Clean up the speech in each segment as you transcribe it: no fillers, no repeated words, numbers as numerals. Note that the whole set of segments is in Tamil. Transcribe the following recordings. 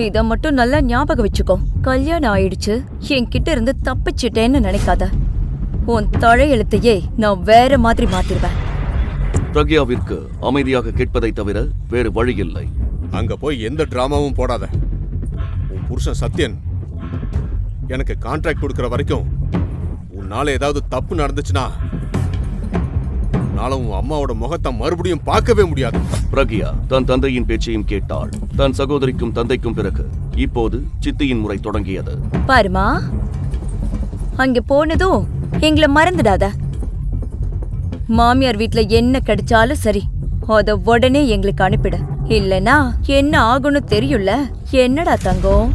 இத மட்டும் நல்லா ஞாபகம் வச்சுக்கோ. கல்யாணம் ஆயிடுச்சு, என்கிட்ட இருந்து தப்பிச்சிட்டேன்னு நினைக்காத. உன் தலையெழுத்தையே நான் வேற மாதிரி மாத்திருவேன். பிரக்யாவிற்கு அமைதியாக கேட்பதை தவிர வேறு வழி இல்லை. அங்க போய் எந்த டிராமாவும் போடாத. உன் புருஷன் சத்யன் எனக்கு கான்ட்ராக்ட் கொடுக்கற வரைக்கும் உன்னால ஏதாவது தப்பு நடந்துச்சுன்னா உன்னால உன் அம்மாவோட முகத்தை மறுபடியும் பார்க்கவே முடியாது. பிரக்யா தன் தந்தையின் பேச்சையும் கேட்டாள். தன் சகோதரிக்கும் தந்தைக்கும் பிறகு இப்போது சித்தியின் முறை தொடங்கியது. பாருமா, அங்க போனதும் எங்களை மறந்துடாத. மாமியார் வீட்ல என்ன கிடைச்சாலும் சரி, அத உடனே எங்களுக்கு அனுப்பிட. இல்லனா என்ன ஆகும்னு தெரியும்ல. என்னடா தங்கம்?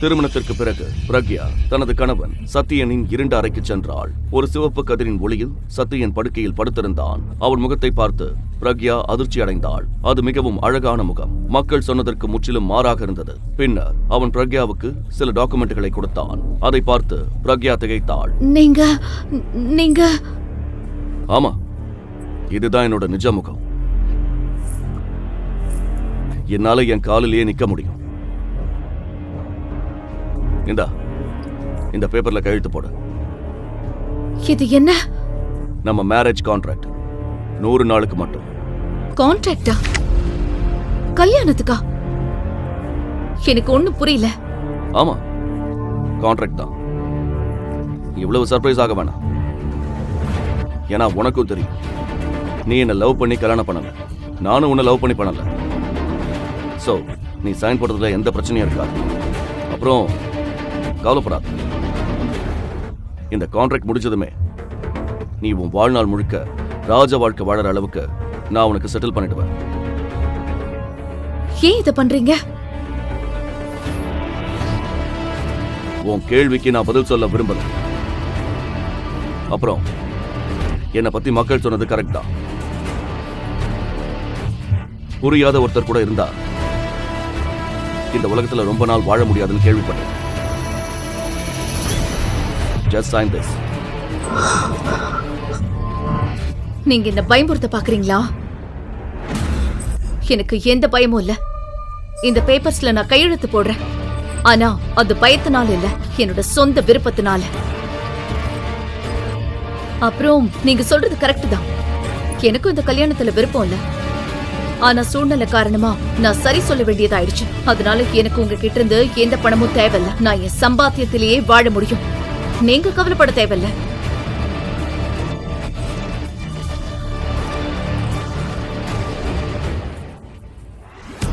திருமணத்திற்கு பிறகு பிரக்யா தனது கணவன் சத்யனின் இருண்ட அறைக்கு சென்றாள். ஒரு சிவப்பு கதிரின் ஒளியில் சத்யன் படுக்கையில் படுத்திருந்தான். அவன் முகத்தை பார்த்து பிரக்யா அதிர்ச்சி அடைந்தாள். அது மிகவும் அழகான முகம். மக்கள் சொன்னதற்கு முற்றிலும் மாறாக இருந்தது. பின்னர் அவன் பிரக்யாவுக்கு சில டாக்குமெண்ட்களை கொடுத்தான். அதை பார்த்து பிரக்யா திகைத்தாள். நீங்க ஆமா, இதுதான் என்னோட நிஜ முகம். என்னால என் காலிலேயே நிக்க முடியும். இந்த பேப்பர்ல கையெழுத்து போடு. இது என்ன? நம்ம மேரேஜ் கான்ட்ராக்ட். 100 நாளுக்கு மட்டும். கான்ட்ராக்டா? கல்யாணத்துக்கா? எனக்கு ஒண்ணும் புரியல. ஆமா, கான்ட்ராக்ட் தான். இவ்வளவு சர்ப்ரைஸ் ஆக வேணாம். ஏன்னா உனக்கும் தெரியும், நீ என்ன லவ் பண்ணி கல்யாணம் பண்ணல, நானும் உன்னை லவ் பண்ணி பண்ணல. சோ நீ சைன் போடுறதுல எந்த பிரச்சனையும் இருக்காது. அப்புறம் கவலைப்படாத. இந்த கான்ட்ராக்ட் முடிச்சதுமே நீ உன் வாழ்நாள் முழுக்க ராஜ வாழ்க்கை வாழற அளவுக்கு நான் உனக்கு செட்டில் பண்ணிடுவேன். ஏன் இத பண்றீங்க? உன் கேள்விக்கு நான் பதில் சொல்ல விரும்பல. அப்புறம் என்னை பத்தி மக்கள் சொன்னது கரெக்ட் தான். புரியாத ஒருத்தர் கூட இருந்தா இந்த உலகத்துல ரொம்ப நாள் வாழ முடியாதுன்னு கேள்விப்பட்டேன். Just sign this. நீங்க என்ன பயமுறுத்த பாக்குறீங்களா? எனக்கு எந்த பயமும் இல்ல. இந்த பேப்பர்ஸ்ல நான் கையெழுத்து போடுறேன். ஆனா அது பயத்தினால இல்ல, என்னோட சொந்த விருப்பத்தினால. அப்புறம் நீங்க சொல்றது கரெக்ட் தான். எனக்கும் இந்த கல்யாணத்துல விருப்பம் இல்ல. ஆனா சூழ்நிலை காரணமா நான் சரி சொல்ல வேண்டியதாயிடுச்சு. அதனால எனக்கு உங்ககிட்ட இருந்து எந்த பணமும் தேவையில்ல. நான் என் சம்பாத்தியத்திலேயே வாழ முடியும். நீங்க கவலைப்பட தேவையில்ல.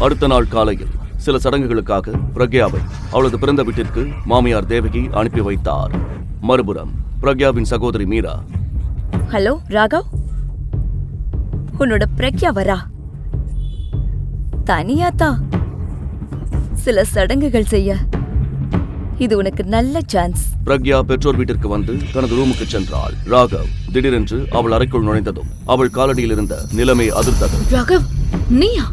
அடுத்த நாள் காலையில் சில சடங்குகளுக்காக பிரக்யாவை அவளது பிறந்த வீட்டிற்கு மாமியார் தேவகி அனுப்பி வைத்தார். மறுபுறம் பிரக்யாவின் சகோதரி மீரா. ஹலோ ராகவ், உன்னோட பிரக்யா வரா. தனியாத்தா சில சடங்குகள் செய்ய. இது உனக்கு நல்ல சான்ஸ். பிரக்யா பெற்றோர் வீட்டிற்கு வந்து தனது ரூமுக்கு சென்றாள். ராகவ் திடீரென்று அவள் அறைக்குள் நுழைந்ததும் அவள் காலடியில் இருந்த நிலைமை அதிர்ந்தது. ராகவ், நீயா?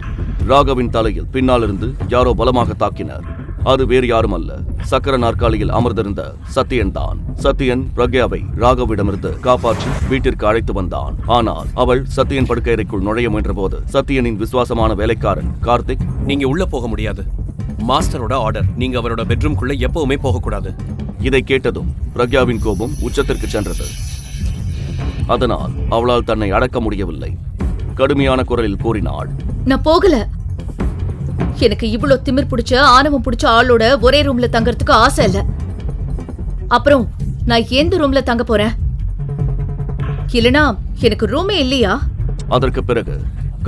ராகவின் தலையில் பின்னால் இருந்து யாரோ பலமாக தாக்கினர். அது வேறு யாரும் அல்ல, சக்கர நாற்காலியில் அமர்ந்திருந்த சத்யன் தான். சத்யன் பிரக்யாவை ராகவிடமிருந்து காப்பாற்றி வீட்டிற்கு அழைத்து வந்தான். ஆனால் அவள் சத்யன் படுக்கையறைக்குள் நுழைய முயன்ற போது சத்யனின் விசுவாசமான வேலைக்காரன் கார்த்திக், நீங்க உள்ள போக முடியாது. மாஸ்டரோட ஆர்டர். நீங்க அவரோட பெட்ரூம்குள்ள எப்பவுமே போக கூடாது. இதை கேட்டதும் பிரக்யாவின் கோபம் உச்சத்திற்கு சென்றது. அதனால் அவளால் தன்னை அடக்க முடியவில்லை. கடுமையான குரலில் கூறினாள், நான் போகல. எனக்கு இவ்வளவு திமிர் பிடிச்ச ஆணவம் பிடிச்ச ஆளோட ஒரே ரூம்ல தங்கறதுக்கு ஆசை இல்ல. அப்புறம் நான் எந்த ரூம்ல தங்க போறேன்? இல்லனா எனக்கு ரூமே இல்லையா? அதற்கு பிறகு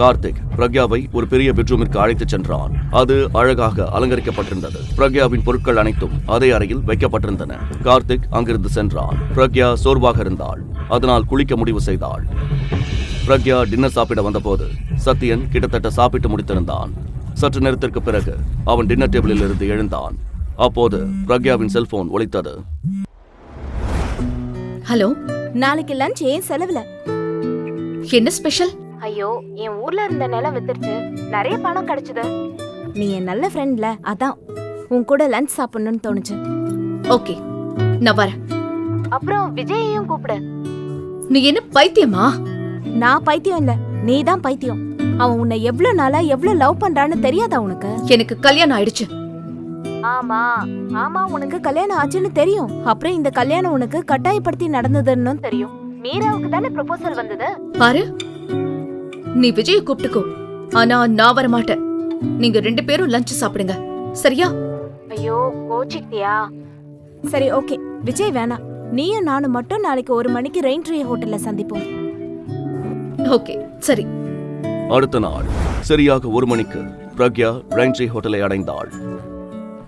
கார்த்திக் பிரக்யாவை ஒரு பெரிய பெட்ரூமிற்கு அழைத்துச் சென்றான். அது அழகாக அலங்கரிக்கப்பட்டிருந்தது. பிரக்யாவின் பொருட்கள் அனைத்தும் அதே அறையில் வைக்கப்பட்டிருந்தன. கார்த்திக் அங்கிருந்து சென்றான். பிரக்யா சோர்வாக இருந்தாள். அதனால் குளிக்க முடிவு செய்தாள். பிரக்யா டின்னர் சாப்பிட வந்தபோது சத்யன் கிட்டத்தட்ட சாப்பிட்டு முடித்திருந்தான். சற்று நேரத்திற்கு பிறகு அவன் டின்னர் டேபிளில் இருந்து எழுந்தான். அப்போது பிரக்யாவின் செல்போன் ஒலித்தது. ஹலோ, நாளைக்கு லஞ்ச் ஏன் செலவுல? என்ன ஸ்பெஷல்? ஐயோ, என் ஊர்ல இருந்த நிலம் வித்துருச்சு, நிறைய பணம் கிடைச்சது. நீ என் நல்ல ஃப்ரெண்ட்ல, அதான் உன் கூட லஞ்ச் சாப்பிடணும்னு தோணுச்சு. ஓகே, நான் வரேன். அப்புறம் விஜயையும் கூப்பிடு. நீ என்ன பைத்தியமா? நான் பைத்தியம் இல்ல, நீதான் பைத்தியம். அவன் உன்னை எவ்வளவு நாளா எவ்வளவு லவ் பண்றான்னு தெரியாதா உனக்கு? எனக்கு கல்யாணம் ஆயிடுச்சு. ஆமா ஆமா, உனக்கு கல்யாணம் ஆச்சுன்னு தெரியும். அப்புறம் இந்த கல்யாணம் உனக்கு கட்டாயப்படுத்தி நடந்ததுன்னு தெரியும். மீராவுக்கு தானே ப்ரொபோசல் வந்தது. பாரு, நீ விஜய கூப்பிட்டுக்கோ, ஆனா நான் வர மாட்டேன். நீங்க 2 பேரும் லஞ்ச் சாப்பிடுங்க, சரியா? ஐயோ, கோச்சிட்டியா? சரி, ஓகே. விஜய் வேணாம். நீயும் நானும் மட்டும் நாளைக்கு 1 மணிக்கு ரெயின் ட்ரீ ஹோட்டல்ல சந்திப்போம். ஓகே, சரி. அடுத்த நாள் சரியாக 1 மணிக்கு பிரக்யா ரெயின்ட்ரீ ஹோட்டலை அடைந்தாள்.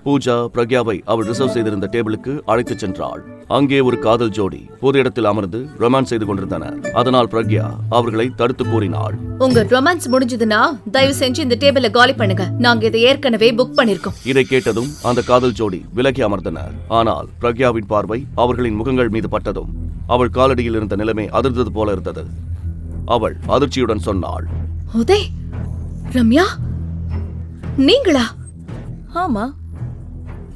பூஜா பிரக்யாவை அவள் ரிசர்வ் செய்திருந்த டேபிளுக்கு அழைத்துச் சென்றாள். அங்கே ஒரு காதல் ஜோடி பொது இடத்தில் அமர்ந்து ரொமான்ஸ் செய்து கொண்டிருந்தனர். அதனால் பிரக்யா அவர்களை தடுத்து கூறினாள். உங்க ரொமான்ஸ் முடிஞ்சதுன்னா தயவு செஞ்சு இந்த டேபிள காலி பண்ணுங்க. நாங்க இதை ஏற்கனவே புக் பண்ணிருக்கோம். இதை கேட்டதும் அந்த காதல் ஜோடி விலகி அமர்ந்தனர். ஆனால் பிரக்யாவின் பார்வை அவர்களின் முகங்கள் மீது பட்டதும் அவள் காலடியில் இருந்த நிலைமை அதிர்ந்தது போல இருந்தது. அவள் அதிர்ச்சியுடன் சொன்னாள், உதய், ரம்யா, நீங்களா? ஆமா,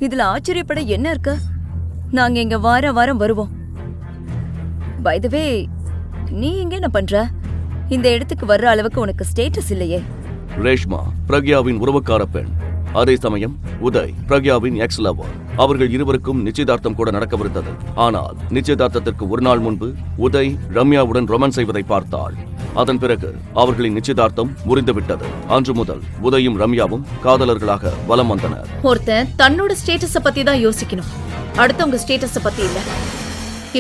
இதுல ஆச்சரியப்பட என்ன இருக்கு? நாங்க இங்க வாரம் வருவோம். பை தி வே, நீ இங்க என்ன பண்ற? இந்த இடத்துக்கு வர்ற அளவுக்கு உனக்கு ஸ்டேட்டஸ் இல்லையே. ரேஷ்மா பிரக்யாவின் உறவுக்கார பெண். அதே சமயம் உதய் பிரக்யாவின் எக்ஸ் லவர். அவர்கள் இருவருக்கும் நிச்சயதார்த்தம் கூட நடக்கவிருந்தது. ஆனால் நிச்சயதார்த்தத்திற்கு 1 நாள் முன்பு உதய் ரம்யாவுடன் ரொமான்ஸ் செய்வதை பார்த்தாள். அதன் பிறகு அவர்களின் நிச்சயதார்த்தம் முறிந்துவிட்டது. அன்று முதல் உதயும் ரம்யாவும் காதலர்களாக வலம் வந்தனர். ஒருத்தன் தன்னோட ஸ்டேட்டஸ பத்தி தான் யோசிக்கணும், அடுத்தவங்க ஸ்டேட்டஸ பத்தி இல்ல.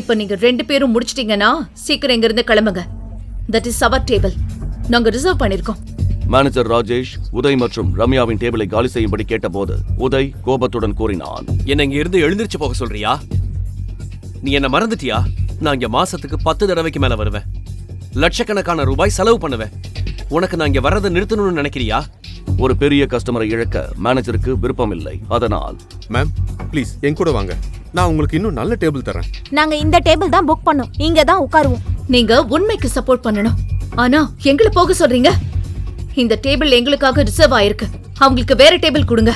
இப்ப நீங்க 2 பேரும் முடிச்சிட்டீங்கன்னா சீக்கிரம் இங்க இருந்து கிளம்புங்க. That is our table. நாங்க ரிசர்வ் பண்ணிருக்கோம். மேனேஜர் ராஜேஷ் உதய் மற்றும் ரம்யாவின் டேபிளை காலி செய்யும்படி கேட்டபோது உதய் கோபத்துடன் கூறினான், என்ன இங்க இருந்து எழுந்திருச்சு போக சொல்றியா? நீ என்ன மறந்துட்டியா? நான் இங்க மாசத்துக்கு 10 தடவைக்கு மேல வருவேன். லட்சக்கணக்கான ரூபாய் செலவு பண்ணுவேன். உனக்கு நான் இங்க வர்றதை நிறுத்தணும்னு நினைக்கிறியா? ஒரு பெரிய கஸ்டமரை இழக்க மேனேஜருக்கு விருப்பம் இல்லை. அதனால், மேம் ப்ளீஸ் என் கூட வாங்க, நான் உங்களுக்கு இன்னும் நல்ல டேபிள் தரேன். நாங்க இந்த டேபிள் தான் புக் பண்ணோம், இங்க தான் உட்காருவோம். நீங்க உண்மைக்கு சப்போர்ட் பண்ணணும், ஆனா எங்களை போக சொல்றீங்க. இந்த டேபிள் எங்களுக்காக ரிசர்வ் ஆயிருக்கு, அவங்களுக்கு வேற டேபிள் கொடுங்க.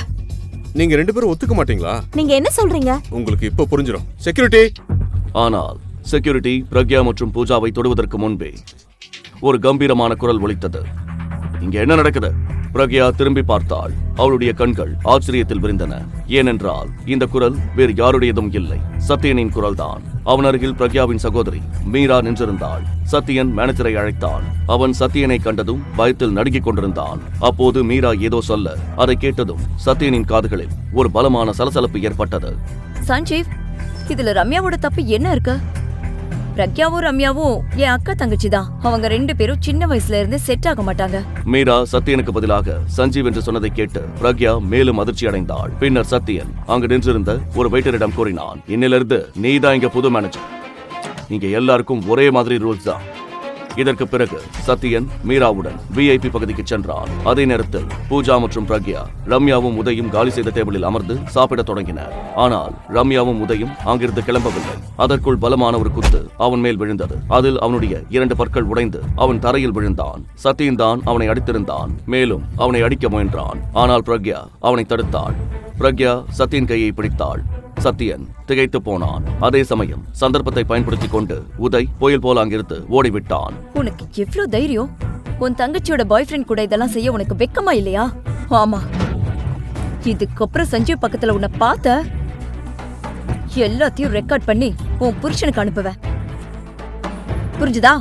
நீங்க 2 பேரும் ஒத்துக்க மாட்டீங்களா? நீங்க என்ன சொல்றீங்க? உங்களுக்கு இப்ப புரிஞ்சிடும். செக்யூரிட்டி! ஆனால் செக்யூரிட்டி பிரக்யா மற்றும் பூஜாவை தொடுவதற்கு முன்பே ஒரு கம்பீரமான குரல் ஒலித்தது. இங்க என்ன நடக்குது? பிரக்யா திரும்பி பார்த்தாள். அவளுடைய கண்கள் ஆச்சரியத்தில் விரிந்தன. ஏனென்றால் இந்த குரல் வேறு யாருடையதும் இல்லை, சத்யனின் குரல்தான். அவன் அருகில் பிரக்யாவின் சகோதரி மீரா நின்றிருந்தாள். சத்யன் மேனேஜரை அழைத்தான். அவன் சத்யனை கண்டதும் பயத்தில் நடுங்கிக் கொண்டிருந்தான். அப்போது மீரா ஏதோ சொல்ல, அதை கேட்டதும் சத்யனின் காதுகளில் ஒரு பலமான சலசலப்பு ஏற்பட்டது. சஞ்சீவ், இதுல ரம்யாவோட தப்பு என்ன இருக்கு? பிரக்யாவும் ரம்யாவும் என் அக்கா தங்கச்சி தான். அவங்க 2 பேரும் சின்ன வயசுல இருந்து செட் ஆக மாட்டாங்க. மீரா சத்யனுக்கு பதிலாக சஞ்சீவ் என்று சொன்னதை கேட்டு பிரக்யா மேலும் அதிர்ச்சி அடைந்தாள். பின்னர் சத்யன் அங்கு நின்றிருந்த ஒரு வெயிட்டரிடம் கூறினான், இன்னிலிருந்து நீதான் இங்க புது மேனேஜர். இங்க எல்லாருக்கும் ஒரே மாதிரி ரூல்ஸ் தான். இதற்கு பிறகு சத்யன் மீராவுடன் VIP பகுதிக்கு சென்றான். அதே நேரத்தில் பூஜா மற்றும் பிரக்யா ரம்யாவும் உதயும் காலி செய்த டேபிளில் அமர்ந்து சாப்பிட தொடங்கினர். ஆனால் ரம்யாவும் உதயும் அங்கிருந்து கிளம்பவில்லை. அதற்குள் பலமான ஒரு குத்து அவன் மேல் விழுந்தது. அதில் அவனுடைய 2 பற்கள் உடைந்து அவன் தரையில் விழுந்தான். சத்யன் தான் அவனை அடித்திருந்தான். மேலும் அவனை அடிக்க முயன்றான். ஆனால் பிரக்யா அவனை தடுத்தாள். பிரக்யா சத்யன் கையை பிடித்தாள். சத்யன் திகைத்து போனான். அதே சமயம் சந்தர்ப்பத்தை பயன்படுத்திக் கொண்டு உதய் புயல் போல அங்கிருந்து ஓடிவிட்டான். உனக்கு எவ்ளோ தைரியம்? உன் தங்கச்சியோட பாய் ஃப்ரெண்ட் கூட இதெல்லாம் செய்ய உனக்கு வெக்கமா இல்லையா? ஆமா, இதுக்கப்புறம் சஞ்சீவ் பக்கத்துல உன்னை பார்த்த எல்லாத்தையும் ரெக்கார்ட் பண்ணி உன் புருஷனுக்கு அனுப்புவேன். புரிஞ்சுதா?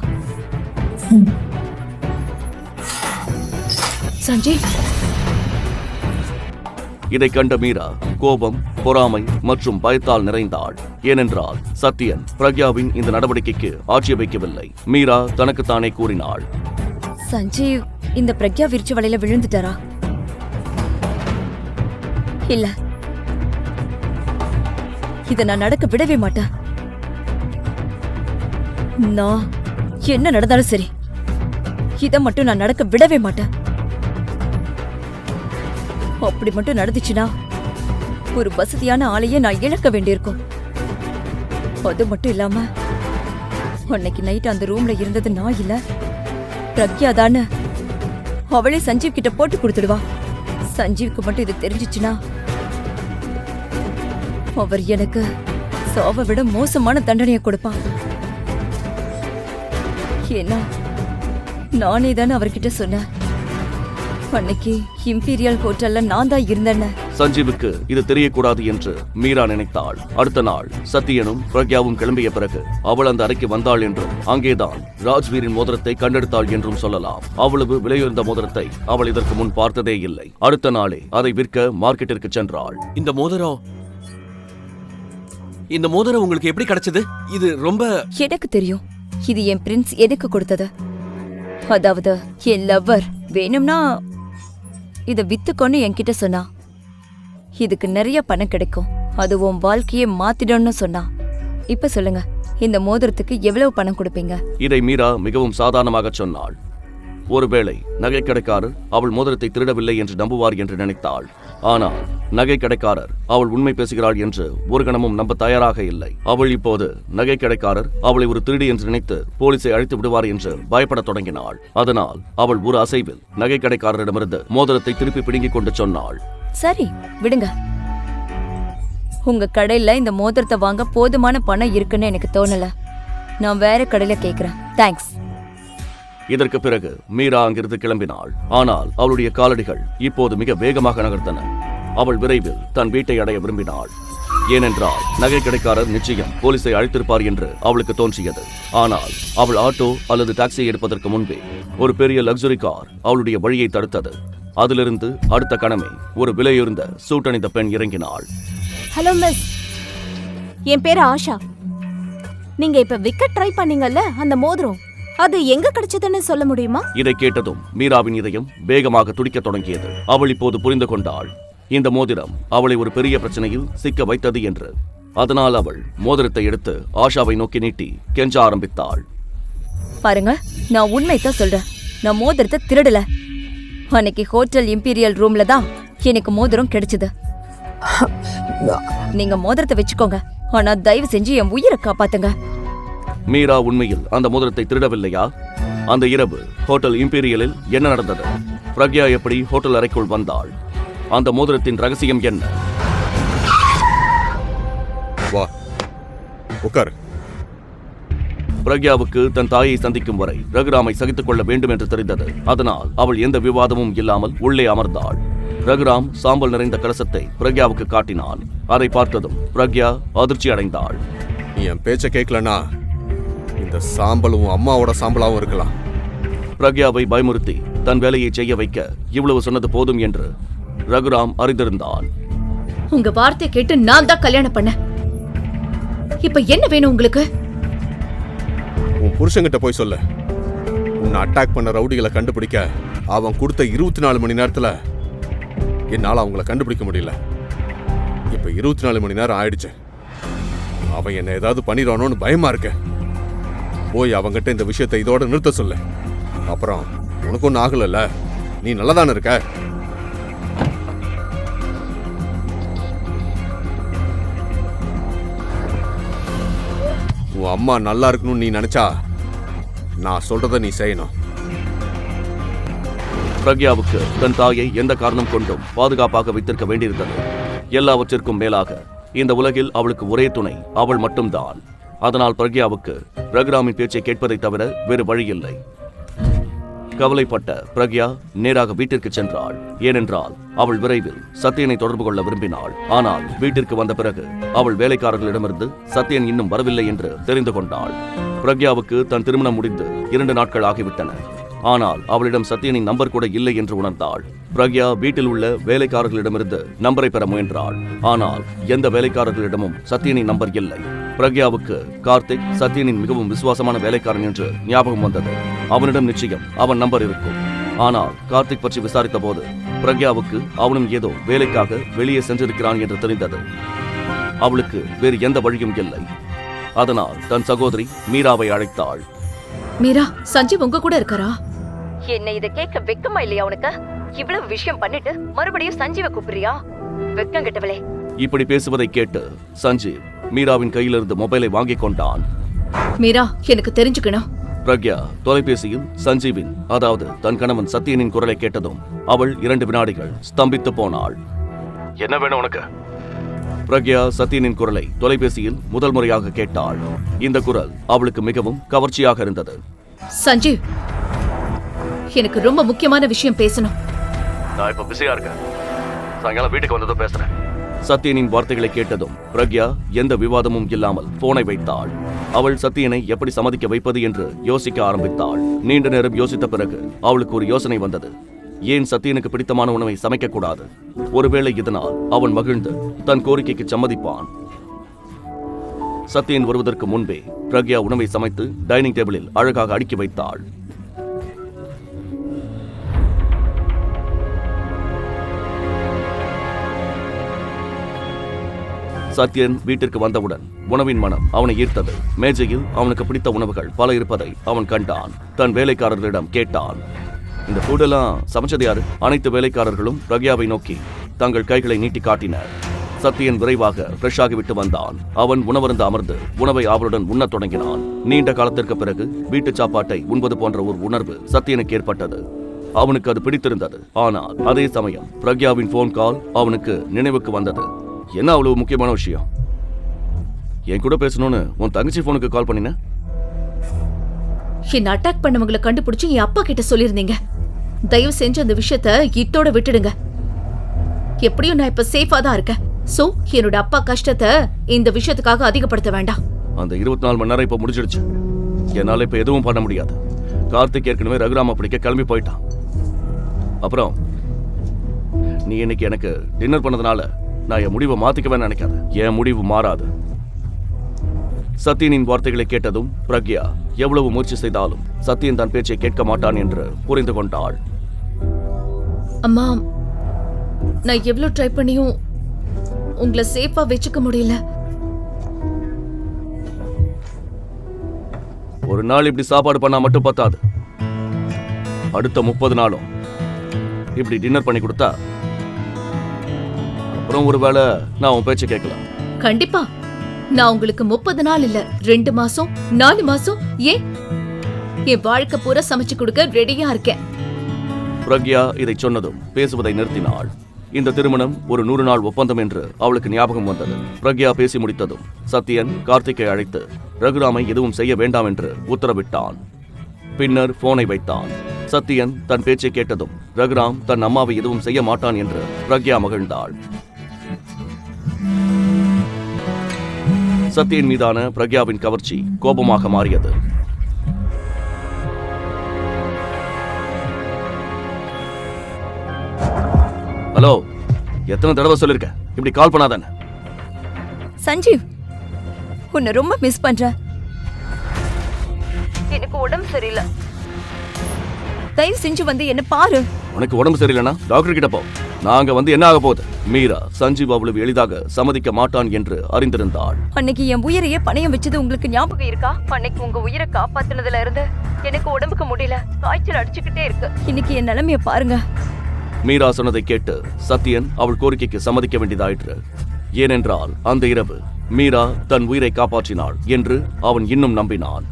சஞ்சீவ், இதை கண்ட மீரா கோபம், பொறாமை மற்றும் பயத்தால் நிறைந்தாள். ஏனென்றால் சத்யன் பிரக்யாவின் இந்த நடவடிக்கைக்கு ஆட்சேபிக்கவில்லை. மீரா தனக்குத்தானே கூறினாள், சஞ்சீவ் இந்த பிரக்யா விரிச்ச வலையில விழுந்துட்டாரா? இல்ல, இத நான் நடக்க விடவே மாட்டேன். நான் என்ன நடந்தாலும் சரி, இத மட்டும் நான் நடக்க விடவே மாட்டேன். அப்படி மட்டும் நடந்துச்சுன்னா ஒரு வசதியான ஆளையே நான் இழக்க வேண்டியிருக்கும். அது மட்டும் இல்லாம அன்னைக்கு நைட் அந்த ரூம்ல இருந்தது நான் இல்ல, பிரக்யா தானே. அவளே சஞ்சீவ் கிட்ட போட்டு கொடுத்துடுவா. சஞ்சீவுக்கு மட்டும் இது தெரிஞ்சிச்சுன்னா அவர் எனக்கு சாவை விட மோசமான தண்டனையை கொடுப்பான். ஏன்னா நானே தானே அவர்கிட்ட சொன்னேன், அன்னைக்கு இம்பீரியல் ஹோட்டல்ல நான் தான் இருந்தேன்னு. சஞ்சீவுக்கு இது தெரியக்கூடாது என்று மீரா நினைத்தாள். அடுத்த நாள் சத்யனும் பிரக்யாவும் கிளம்பிய பிறகு அவள் அந்த அறைக்கு வந்தாள் என்றும் அங்கேதான் ராஜ்வீரின் மோதிரத்தை கண்டெடுத்தாள் என்றும் சொல்லலாம். அவ்வளவு விலையுயர்ந்த மோதிரத்தை அவள் இதற்கு முன் பார்த்ததே இல்லை. அடுத்த நாளே அதை விற்க மார்க்கெட்டிற்கு சென்றாள். இந்த மோதிரம் உங்களுக்கு எப்படி கிடைச்சது? இது ரொம்ப எனக்கு தெரியும். இது என் பிரின்ஸ் எதுக்கு கொடுத்தது. அதாவது என் லவ்வர் வேணும்னா இத வித்துக்கொன்னு என்கிட்ட சொன்னா. இதுக்கு நிறைய பணம் கிடைக்கும், அது உன் வாழ்க்கையை மாத்திடும்னு சொன்னா. இப்ப சொல்லுங்க, இந்த மோதிரத்துக்கு எவ்வளவு பணம் கொடுப்பீங்க? இதை மீரா மிகவும் சாதாரணமாக சொன்னாள். ஒருவேளை நகைக்கடைக்காரர் அவள் மோதிரத்தை திருடவில்லை என்று நம்புவார் என்று நினைத்தாள். ஆனால் நகைக்கடைக்காரர் அவள் உண்மை பேசுகிறாள் என்று ஒரு கணமும் நம்ப தயாராக இல்லை. அவள் இப்போது நகைக்கடைக்காரர் அவளை ஒரு திருடி என்று நினைத்து போலீஸை அழைத்து விடுவார் என்று பயப்படத் தொடங்கினாள். அதனால் அவள் ஒரு அசைவில் நகைக்கடைக்காரரிடமிருந்து மோதிரத்தை திருப்பி பிடுங்கிக் கொண்டு சொன்னாள், சரி விடுங்க, உங்க கடையில இந்த மோதிரத்தை வாங்க போதுமான பணம் இருக்குன்னு எனக்கு தோணல. நான் வேற கடையில கேக்குறேன். தேங்க்ஸ். இதற்கு பிறகு மீரா அங்கிருந்து கிளம்பினாள். ஆனால் அவளுடைய காலடிகள் இப்போது மிக வேகமாக நகர்ந்தன. அவள் விரைவில் தன் வீட்டை அடைய விரும்பினாள். ஏனென்றால் நகை கடைக்காரர் நிச்சயம் போலீஸை அழைத்திருப்பார் என்று அவளுக்கு தோன்றியது. ஆனால் அவள் ஆட்டோ அல்லது டாக்ஸியை எடுப்பதற்கு முன்பே ஒரு பெரிய லக்ஸுரி கார் அவளுடைய வழியை தடுத்தது. அதிலிருந்து அடுத்த கணமே ஒரு விலையுயர்ந்த சூட் அணிந்த பெண் இறங்கினாள். ஹலோ மிஸ், என் பேரு ஆஷா. நீங்க இப்ப விக்க ட்ரை பண்ணீங்கல்ல, அந்த மோதிரம் அது எங்க கிடைச்சதுன்னு சொல்ல முடியுமா? இதை கேட்டதும் மீராவின் இதயம் வேகமாக துடிக்கத் தொடங்கியது. அவள் இப்போது புரிந்து கொண்டாள், இந்த மோதிரம் அவளை ஒரு பெரிய பிரச்சனையில் சிக்க வைத்தது என்று. அதனால் அவள் மோதிரத்தை எடுத்து ஆஷாவை நோக்கி நீட்டி கெஞ்ச ஆரம்பித்தாள். பாருங்க, நான் உண்மைதான் சொல்றேன். நான் மோதிரத்தை திருடல. அன்னைக்கு ஹோட்டல் இம்பீரியல் ரூம்ல தான் எனக்கு மோதிரம் கிடைச்சது. நீங்க மோதிரத்தை வச்சுக்கோங்க, ஆனா தயவு செஞ்சு என் உயிரை காப்பாத்துங்க. மீரா உண்மையில் அந்த மோதிரத்தை திருடவில்லையா? அந்த இரவு ஹோட்டல் இம்பீரியலில் என்ன நடந்தது? பிரக்யா எப்படி ஹோட்டல் அறைக்குள் வந்தாள்? அந்த மோதிரத்தின் ரகசியம் என்ன? வா, உட்காரு. பிரக்யாவுக்கு தன் தாயை சந்திக்கும் வரை ரகுராமை சகித்துக் கொள்ள வேண்டும் என்று தெரிந்தது. அதனால் அவள் எந்த விவாதமும் இல்லாமல் உள்ளே அமர்ந்தாள். ரகுராம் சாம்பல் நிறைந்த கலசத்தை பிரக்யாவுக்கு காட்டினான். அதை பார்த்ததும் பிரக்யா அதிர்ச்சி அடைந்தாள். நீ என் பேச்ச கேட்கலனா இந்த சாம்பலும் அம்மாவோட சாம்பலாவும் இருக்கலாம். பிரக்யாவை பயமுறுத்தி தன் வேலையை செய்ய வைக்க இவ்வளவு சொன்னது போதும் என்று ரகுராம் அறிந்திருந்தான். உங்க வார்த்தை கேட்டு நான் தான் கல்யாணம் பண்ண. இப்ப என்ன வேணும் உங்களுக்கு? உன் புருஷன்கிட்ட போய் சொல்ல. உன்னை அட்டாக் பண்ண ரவுடிகளை கண்டுபிடிக்க அவன் கொடுத்த 24 மணி நேரத்துல என்னால அவங்கள கண்டுபிடிக்க முடியல. இப்ப 24 மணி நேரம் ஆயிடுச்சு. அவன் என்ன ஏதாவது பண்ணிடுவானோன்னு பயமா இருக்கு. போய் அவங்கிட்ட இந்த விஷயத்தை இதோட நிறுத்த சொல்லு. அப்புறம் உனக்கு ஒன்றும் ஆகல, நீ நல்லதானே இருக்க. உன் அம்மா நல்லா இருக்கணும்னு நீ நினைச்சா நான் சொல்றத நீ செய்யணும். பிரக்யாவுக்கு தன் தாயை எந்த காரணம் கொண்டும் பாதுகாப்பாக வைத்திருக்க வேண்டியிருந்தது. எல்லாவற்றிற்கும் மேலாக இந்த உலகில் அவளுக்கு ஒரே துணை அவள் மட்டும்தான். அதனால் பிரக்யாவுக்கு ரகுராமின் பேச்சை கேட்பதை தவிர வேறு வழியில்லை. கவலைப்பட்ட பிரக்யா நேராக வீட்டிற்கு சென்றாள். ஏனென்றால் அவள் விரைவில் சத்யனை தொடர்பு கொள்ள விரும்பினாள். ஆனால் வீட்டிற்கு வந்த பிறகு அவள் வேலைக்காரர்களிடமிருந்து சத்யன் இன்னும் வரவில்லை என்று தெரிந்து கொண்டாள். பிரக்யாவுக்கு தன் திருமணம் முடிந்து 2 நாட்கள் ஆகிவிட்டன. ஆனால் அவளிடம் சத்யனின் நம்பர் கூட இல்லை என்று உணர்ந்தாள். பிரக்யா வீட்டில் உள்ள வேலைக்காரர்களிடமிருந்து நம்பரை பெற முயன்றாள். ஆனால் எந்த வேலைக்காரர்களிடமும் சத்யனின் நம்பர் இல்லை. பிரக்யாவுக்கு கார்த்திக் சத்யனின் மிகவும் விசுவாசமான வேலைக்காரன் என்று ஞாபகம் வந்தது. அவனிடம் நிச்சயம் அவன் நம்பர் இருக்கும். ஆனால் கார்த்திக் பற்றி விசாரித்த போது பிரக்யாவுக்கு அவனும் ஏதோ வேலைக்காக வெளியே சென்றிருக்கிறான் என்று தெரிந்தது. அவளுக்கு வேறு எந்த வழியும் இல்லை. அதனால் தன் சகோதரி மீராவை அழைத்தாள். மீரா, சஞ்சீவ் உங்க கூட இருக்காரா? என்ன இத கேட்க வெக்கமா இல்லையா உனக்கு? இவ்வளவு விஷயம் பண்ணிட்டு மறுபடியும் சஞ்சீவ கூப்பிடுறியா? வெக்கம் கெட்டவளே. இப்படி பேசுவதை கேட்டு சஞ்சீவ் மீராவின் கையிலிருந்து மொபைலை வாங்கிக் கொண்டான். மீரா, எனக்கு தெரிஞ்சுக்கணும். பிரக்யா தொலைபேசியில் சஞ்சீவின், அதாவது தன் கணவன் சத்யனின் குரலை கேட்டதும் அவள் 2 வினாடிகள் ஸ்தம்பித்து போனாள். என்ன வேணும் உனக்கு? பிரக்யா சத்யனின் குரலை தொலைபேசியில் முதல் முறையாக கேட்டாள். இந்த குரல் அவளுக்கு மிகவும் கவர்ச்சியாக இருந்தது. சஞ்சீவ், எனக்கு ரொம்ப முக்கியமான விஷயம் பேசணும். நான் இப்ப பிஸியா இருக்கேன். சாயங்காலம் வீட்டுக்கு வந்ததும் பேசுறேன். சத்யனின் வார்த்தைகளை கேட்டதும் பிரக்யா எந்த விவாதமும் இல்லாமல் போனை வைத்தாள். அவள் சத்யனை எப்படி சம்மதிக்க வைப்பது என்று யோசிக்க ஆரம்பித்தாள். நீண்ட நேரம் யோசித்த பிறகு அவளுக்கு ஒரு யோசனை வந்தது. ஏன் சத்யனுக்கு பிடித்தமான உணவை சமைக்க கூடாது? ஒருவேளை இதனால் அவன் மகிழ்ந்து தன் கோரிக்கைக்கு சம்மதிப்பான். சத்யன் வருவதற்கு முன்பே பிரக்யா உணவை சமைத்து டைனிங் டேபிளில் அழகாக அடுக்கி வைத்தாள். சத்யன் வீட்டிற்கு வந்தவுடன் உணவின் மனம் அவனை ஈர்த்தது. மேஜையில் அவனுக்கு பிடித்த உணவுகள் பல இருப்பதை அவன் கண்டான். தன் வேலைக்காரர்களிடம் கேட்டான், இந்த ஃபுட்டெல்லாம் சமைச்சது யாரு? அனைத்து வேலைக்காரர்களும் பிரக்யாவை நோக்கி தங்கள் கைகளை நீட்டி காட்டினர். சத்யன் விரைவாக ஃப்ரெஷ் ஆகிவிட்டு வந்தான். அவன் உணவருந்து அமர்ந்து உணவை அவளுடன் உண்ணத் தொடங்கினான். நீண்ட காலத்திற்கு பிறகு வீட்டு சாப்பாட்டை உண்பது போன்ற ஒரு உணர்வு சத்யனுக்கு ஏற்பட்டது. அவனுக்கு அது பிடித்திருந்தது. ஆனால் அதே சமயம் பிரக்யாவின் போன் கால் அவனுக்கு நினைவுக்கு வந்தது. என்ன அவ்வளவு முக்கியமான விஷயம்? என் கூட பேசணும்னு உன் தங்கச்சி போனுக்கு கால் பண்ணின? என்ன அட்டாக் பண்ணவங்களை கண்டுபிடிச்சு என் அப்பா கிட்ட சொல்லிருந்தீங்க. தயவு செஞ்சு அந்த விஷயத்த இத்தோட விட்டுடுங்க. எப்படியும் நான் இப்ப சேஃபா தான் இருக்கேன். சோ என்னோட அப்பா கஷ்டத்தை இந்த விஷயத்துக்காக அதிகப்படுத்த வேண்டாம். அந்த 24 மணி நேரம் இப்ப முடிஞ்சிடுச்சு. என்னால இப்ப எதுவும் பண்ண முடியாது. கார்த்திக் ஏற்கனவே ரகுராம பிடிக்க கிளம்பி போயிட்டான். அப்புறம் நீ இன்னைக்கு எனக்கு டின்னர் பண்ணதுனால நான் என் முடிவை மாத்திக்கவே நினைக்காத. என் முடிவு மாறாது. சத்யனின் வார்த்தைகளை கேட்டதும் பிரக்யா எவ்வளவு முயற்சி செய்தாலும் சத்யன் தன் பேச்சை கேட்க மாட்டான் என்று புரிந்து கொண்டாள். அம்மா, நான் எவ்வளவு ட்ரை பண்ணியும் உங்களை சேஃபா வச்சுக்க முடியல. ஒரு நாள் இப்படி சாப்பாடு பண்ணா மட்டும் பத்தாது. அடுத்த 30 நாளும் இப்படி டின்னர் பண்ணி கொடுத்தா அப்புறம் ஒருவேளை நான் உன் பேச்சை கேட்கலாம். கண்டிப்பா நான் உங்களுக்கு 30 நாள் இல்ல, 2 மாசம் 4 மாசம் ஏன் என் வாழ்க்கை பூரா சமைச்சு கொடுக்க ரெடியா இருக்கேன். பிரக்யா இதை சொன்னதும் பேசுவதை நிறுத்தினாள். இந்த திருமணம் ஒரு 100 நாள் ஒப்பந்தம் என்று அவளுக்கு ஞாபகம் வந்தது. பிரக்யா பேசி முடித்ததும் சத்யன் கார்த்திக்கை அழைத்து ரகுராமை எதுவும் செய்ய வேண்டாம் என்று உத்தரவிட்டான். பின்னர் போனை வைத்தான். சத்யன் தன் பேச்சை கேட்டதும் ரகுராம் தன் அம்மாவை எதுவும் செய்ய மாட்டான் என்று பிரக்யா மகிழ்ந்தாள். சத்யன் மீதான பிரக்யாவின் கவர்ச்சி கோபமாக மாறியது. ஹலோ, எத்தனை தடவை சொல்லிருக்க இப்படி கால் பண்ணாதானே? சஞ்சீவ், உன்னை ரொம்ப மிஸ் பண்றேன். எனக்கு உடம்பு சரியில்லை. தயவு செஞ்சு வந்து என்ன பாரு. உனக்கு உடம்பு சரியில்லைன்னா டாக்டர் கிட்ட போ. நாங்க வந்து என்ன ஆக போகுது? மீரா சஞ்சீவ் அவ்வளவு எளிதாக சம்மதிக்க மாட்டான் என்று அறிந்திருந்தாள். அன்னைக்கு என் உயிரையே பணையம் வச்சது உங்களுக்கு ஞாபகம் இருக்கா? அன்னைக்கு உங்க உயிரை காப்பாத்தினதுல இருந்து எனக்கு உடம்புக்கு முடியல, காய்ச்சல் அடிச்சுக்கிட்டே இருக்கு. இன்னைக்கு என் நிலைமைய பாருங்க. மீரா சொன்னதை கேட்டு சத்யன் அவள் கோரிக்கைக்கு சம்மதிக்க வேண்டியதாயிற்று. ஏனென்றால் அந்த இரவு மீரா தன் உயிரை காப்பாற்றினாள் என்று அவன் இன்னும் நம்பினான்.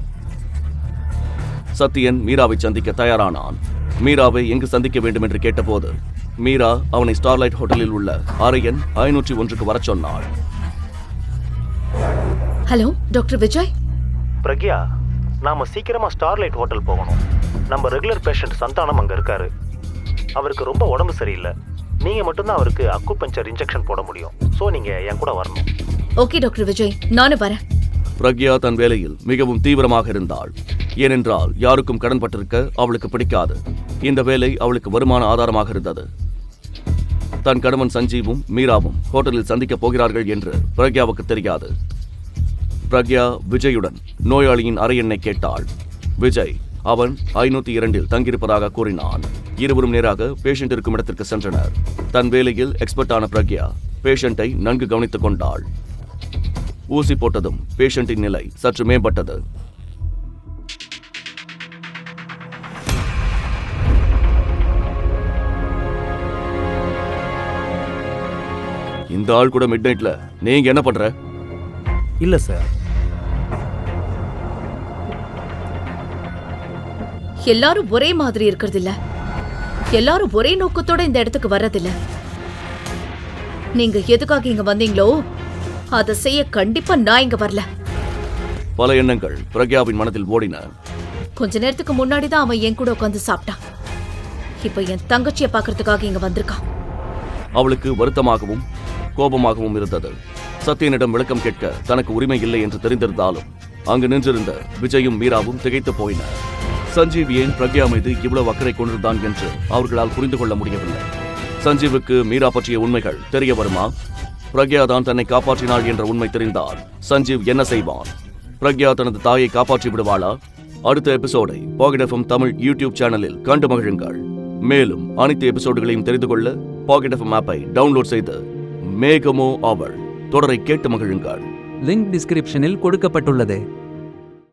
சத்யன் மீராவை சந்திக்க தயாரானான். மீராவை எங்கு சந்திக்க வேண்டும் என்று கேட்டபோது மீரா அவனை ஸ்டார்லைட் ஹோட்டலில் உள்ள அறை எண் 501க்கு வர சொன்னாள். Hello doctor Vijay. பிரக்யா, நாம சீக்கிரமா ஸ்டார்லைட் ஹோட்டல் போகணும். நம்ம ரெகுலர் பேஷண்ட் சந்தானம் அங்க இருக்காரு. அவருக்கு ரொம்ப உடம்பு சரியில்லை. நீங்க மட்டும்தான் அவருக்கு அக்குபஞ்சர் இன்ஜெக்ஷன் போட முடியும். சோ நீங்க என் கூட வரணும். ஓகே டாக்டர் விஜய், நானும் வரேன். பிரக்யா தன் வேலையில் மிகவும் தீவிரமாக இருந்தாள். ஏனென்றால் யாருக்கும் கடன் பட்டிருக்க அவளுக்கு பிடிக்காது. இந்த வேலை அவளுக்கு வருமான ஆதாரமாக இருந்தது. தன் கணவன் சஞ்சீவும் மீராவும் ஹோட்டலில் சந்திக்கப் போகிறார்கள் என்று பிரக்யாவுக்கு தெரியாது. பிரக்யா விஜயுடன் நோயாளியின் அறை எண்ணை கேட்டாள். விஜய் அவன் 502 தங்கியிருப்பதாக கூறினான். இருவரும் நேராக பேஷண்ட் இருக்கும் இடத்திற்கு சென்றனர். தன் வேலையில் எக்ஸ்பர்ட்டான பிரக்யா பேஷண்டை நன்கு கவனித்துக் கொண்டாள். ஊசி போட்டதும் பேஷண்டின் நிலை சற்று மேம்பட்டது. இந்த ஆள் கூட மிட் நைட்ல நீங்க என்ன பண்ற? இல்ல சார். எல்லாரும் ஒரே மாதிரி இருக்கிறது இல்ல, எல்லாரும் ஒரே நோக்கத்தோட இந்த இடத்துக்கு வர்றதில்ல. நீங்க எதுக்காக இங்க வந்தீங்களோ அதை செய்ய கண்டிப்பா நான் இங்க வரல. பல எண்ணங்கள் பிரக்யாவின் மனதில் ஓடின. கொஞ்ச நேரத்துக்கு முன்னாடி தான் அவன் என் கூட உட்காந்து சாப்பிட்டான். இப்ப என் தங்கச்சியை பாக்குறதுக்காக இங்க வந்திருக்கான். அவளுக்கு வருத்தமாகவும் கோபமாகவும் இருந்தது. சத்யனிடம் விளக்கம் கேட்க தனக்கு உரிமை இல்லை என்று தெரிந்திருந்தாலும் அங்கு நின்றிருந்த விஜயும் மீராவும் திகைத்து போயினர். சஞ்சீவ் ஏன் பிரக்யா மீது இவ்வளவு அக்கறை கொண்டிருந்தான் என்று அவர்களால் புரிந்து கொள்ள முடியவில்லை. சஞ்சீவுக்கு மீரா பற்றிய உண்மைகள் தெரிய வருமா? பிரக்யா தான் தன்னை காப்பாற்றினாள் என்ற உண்மை தெரிந்தால் சஞ்சீவ் என்ன செய்வான்? பிரக்யா தனது தாயை காப்பாற்றி விடுவாளா? அடுத்த எபிசோடை பாக்கெட் எஃப்எம் தமிழ் யூடியூப் சேனலில் கண்டு மகிழுங்கள். மேலும் அனைத்து எபிசோடுகளையும் தெரிந்து கொள்ள பாக்கெட் எஃப்எம் ஆப்பை டவுன்லோட் செய்து மேகமோ அவள் தொடரை கேட்டு மகிழுங்கள். லிங்க் டிஸ்கிரிப்ஷனில் கொடுக்கப்பட்டுள்ளது.